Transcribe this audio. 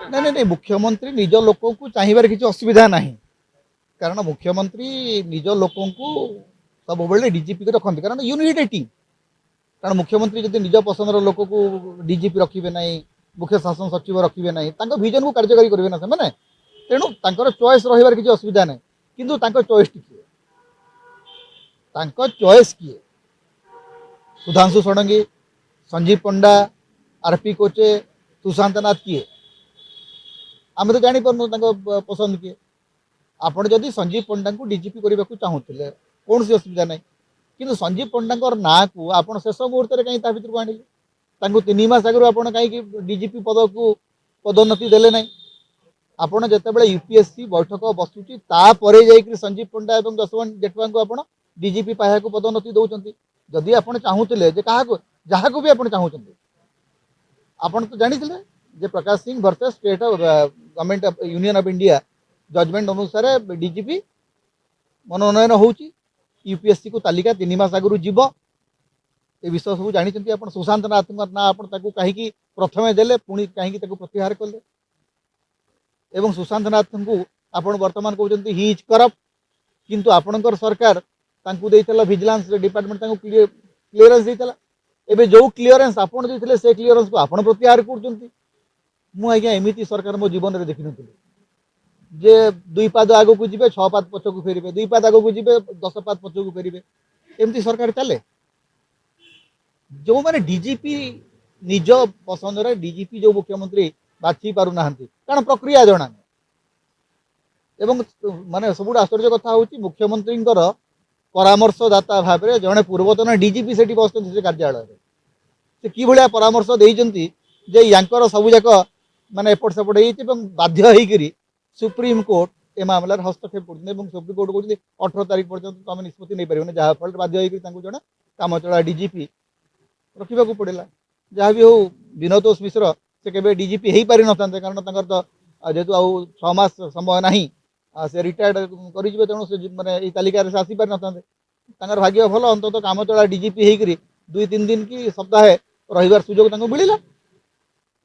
नहीं नहीं नहीं मुख्यमंत्री निज लोक को चाहबार किसी असुविधा ना कारण मुख्यमंत्री निज लोक को सब बेले डीजीपी को रखते कारण यूनिट टीम कारण मुख्यमंत्री जब निज पसंद लोक को डीजीपी रखिए ना मुख्य शासन सचिव रखिए ना विजन को कार्यकारी करेंगे ना से तेणु चॉइस रही किसी असुविधा ना कि चॉइस किए चॉइस किए सुधांशु षडंगी संजीव पंडा आरपी कोचे सुशांत नाथ किए आम तो जापर पसंद किए आपड़ जदि संजीव पंडा को डीजीपी करने को चाहूले कौन सी असुविधा ना कि संजीव पंडा ना को आप शेष मुहूर्त में कहीं भर को आणिले 3 मास आगु आप कहीं डीजीपी पद को पदोन्नति देले ना आपड़ जिते यूपीएससी बैठक बसुची संजीव पंडा और जसवंत जेठवा को आप डीजीपी पाया को पदोन्नति दौरान जदि आप चाहूले जहाँ को भी आप चाहते आपड़ तो जानी Prakash Singh versus state government union of India judgement अनुसार डीजीपी मनोनयन होची यूपीएससी को तालिका 3 मास आगु जीव ए विषय सब जानते आप सुशांत नाथ ना आप कहीं प्रथमे देले पुणी कहीं प्रत्याहार कले एवं सुशांत नाथ को आप बर्तमान कहते ही इज करप्ट किंतु आपणकर सरकार विजिलेंस डिपार्टमेंट क्लीयरेंस देता एबे जो क्लीयरेंस आप से क्लीयरेंस को आप प्रत्याहार कर एमती सरकार मो जीवन में देखी नी जे 2 पाद आग को जी 6 पाद पछ को फेरबे 2 पाद आग को जी 10 पाद पछ को फेरबे एमती सरकार चले जो माने डीजीपी निज पसंद रे डीजीपी जो मुख्यमंत्री बाछी पारु नाहंती कारण प्रक्रिया जणा एवं माने सब आश्चर्य कथा होची मुख्यमंत्री परामर्शदाता भाव में जड़े पूर्वतन डीजीपी से बस कार्यालय से कि भाया परामर्श देइचंती जे यांकर सबुजाक माने एपट सेपट हो बाध्य होकर सुप्रीम कोर्ट ए मामलार हस्तक्षेप कर सुप्रीम कोर्ट कहते 18 तारीख पर्यटन तुम निष्पत्ति नहीं पार जहाँफल बाध्य होकर जड़े कामचला डीजीपी रखा पड़ा जहाँ भी हो विनोदोष मिश्र से केवे डीजीपी हो पारि न कारण तो जेहेतु आउ 6 मास समय ना से रिटायर्ड करेंगे तेणु से मैंने तालिकार से आसी पारि न भाग्य भल अंततः कामचला डीजीपी होकर 2-3 दिन कि सप्ताहे रही सुजोग मिलला।